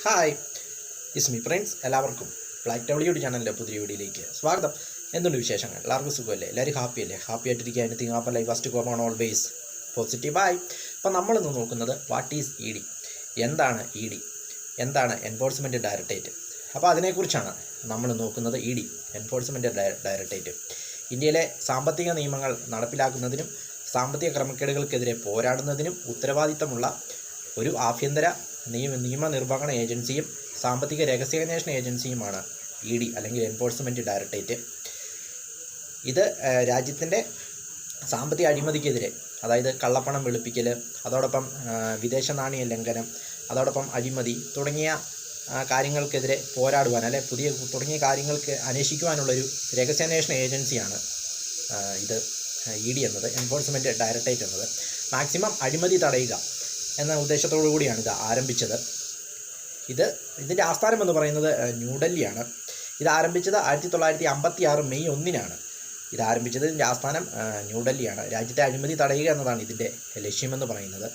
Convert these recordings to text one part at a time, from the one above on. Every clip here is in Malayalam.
ഹായ് ഇസ്മി ഫ്രണ്ട്സ്, എല്ലാവർക്കും ബ്ലാക്ക് ഡബ്ല്യൂഡി ചാനലിൻ്റെ പുതിയ വീഡിയോയിലേക്ക് സ്വാഗതം. എന്തുണ്ട് വിശേഷങ്ങൾ? എല്ലാവർക്കും സുഖമല്ലേ? എല്ലാവരും ഹാപ്പിയല്ലേ? ഹാപ്പി ആയിട്ടിരിക്കുക. Anything happen life first common on always പോസിറ്റീവായി. അപ്പോൾ നമ്മളിന്ന് നോക്കുന്നത് വാട്ട് ഈസ് ഇ ഡി, എന്താണ് ഇ ഡി, എന്താണ് എൻഫോഴ്സ്മെൻറ്റ് ഡയറക്ടറേറ്റ്. അപ്പോൾ അതിനെക്കുറിച്ചാണ് നമ്മൾ നോക്കുന്നത്. ഇ ഡി, എൻഫോഴ്സ്മെൻറ്റ് ഡയറക്ടറേറ്റ്, ഇന്ത്യയിലെ സാമ്പത്തിക നിയമങ്ങൾ നടപ്പിലാക്കുന്നതിനും സാമ്പത്തിക ക്രമക്കേടുകൾക്കെതിരെ പോരാടുന്നതിനും ഉത്തരവാദിത്തമുള്ള ഒരു ആഭ്യന്തര നിയമനിർവഹണ ഏജൻസിയും സാമ്പത്തിക രഹസ്യാന്വേഷണ ഏജൻസിയുമാണ് ഇ ഡി അല്ലെങ്കിൽ എൻഫോഴ്സ്മെൻറ്റ് ഡയറക്ടറേറ്റ്. ഇത് രാജ്യത്തിൻ്റെ സാമ്പത്തിക അഴിമതിക്കെതിരെ, അതായത് കള്ളപ്പണം വെളുപ്പിക്കൽ, അതോടൊപ്പം വിദേശ നാണയ ലംഘനം, അതോടൊപ്പം അഴിമതി തുടങ്ങിയ കാര്യങ്ങൾക്കെതിരെ പോരാടുവാൻ തുടങ്ങിയ കാര്യങ്ങൾക്ക് അന്വേഷിക്കുവാനുള്ളൊരു രഹസ്യാന്വേഷണ ഏജൻസിയാണ് ഇത് ഇ ഡി എന്നത്, എൻഫോഴ്സ്മെൻറ്റ് ഡയറക്ടറേറ്റ് എന്നത്. മാക്സിമം അഴിമതി തടയുക എന്ന ഉദ്ദേശത്തോടു കൂടിയാണ് ഇത് ആരംഭിച്ചത്. ഇതിൻ്റെ ആസ്ഥാനം എന്ന് പറയുന്നത് ന്യൂഡൽഹിയാണ്. ഇത് ആരംഭിച്ചത് 1956 മെയ് 1 ഇത് ആരംഭിച്ചത്. ഇതിൻ്റെ ആസ്ഥാനം ന്യൂഡൽഹിയാണ്. രാജ്യത്തെ അഴിമതി തടയുക എന്നതാണ് ഇതിൻ്റെ ലക്ഷ്യമെന്ന് പറയുന്നത്.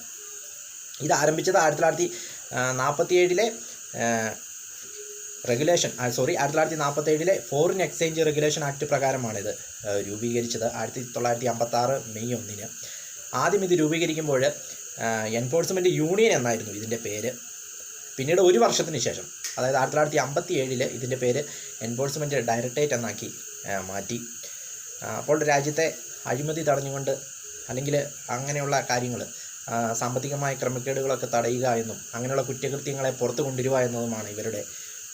ഇത് ആരംഭിച്ചത് 1947 1947 ഫോറിൻ എക്സ്ചേഞ്ച് റെഗുലേഷൻ ആക്ട് പ്രകാരമാണിത് രൂപീകരിച്ചത്. 1956 മെയ് 1. ആദ്യം ഇത് രൂപീകരിക്കുമ്പോൾ എൻഫോഴ്സ്മെൻറ്റ് യൂണിയൻ എന്നായിരുന്നു ഇതിൻ്റെ പേര്. പിന്നീട് ഒരു വർഷത്തിന് ശേഷം, അതായത് 1957 ഇതിൻ്റെ പേര് എൻഫോഴ്സ്മെൻറ്റ് ഡയറക്ടറേറ്റ് എന്നാക്കി മാറ്റി. അപ്പോൾ രാജ്യത്തെ അഴിമതി തടഞ്ഞുകൊണ്ട്, അല്ലെങ്കിൽ അങ്ങനെയുള്ള കാര്യങ്ങൾ, സാമ്പത്തികമായ ക്രമക്കേടുകളൊക്കെ തടയുക എന്നും അങ്ങനെയുള്ള കുറ്റകൃത്യങ്ങളെ പുറത്തു കൊണ്ടുവരിക എന്നതുമാണ് ഇവരുടെ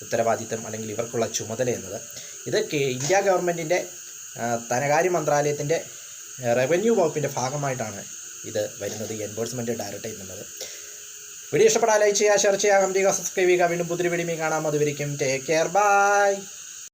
ഉത്തരവാദിത്തം, അല്ലെങ്കിൽ ഇവർക്കുള്ള ചുമതല എന്നത്. ഇത് ഇന്ത്യ ഗവൺമെൻറ്റിൻ്റെ ധനകാര്യ മന്ത്രാലയത്തിൻ്റെ റവന്യൂ വകുപ്പിൻ്റെ ഭാഗമായിട്ടാണ് ഇത് വരുന്നത്, എൻഫോഴ്സ്മെൻറ്റ് ഡയറക്ടറേറ്റ് എന്നത്. വീഡിയോ ഇഷ്ടപ്പെടാൻ ലൈക്ക് ചെയ്യുക, ഷെയർ ചെയ്യുക, കമൻറ്റ് ചെയ്യുക, സബ്സ്ക്രൈബ് ചെയ്യുക. വീണ്ടും പുതിയ വീഡിയോ കാണാം. അതുവരെയും ടേക്ക് കെയർ, ബൈ.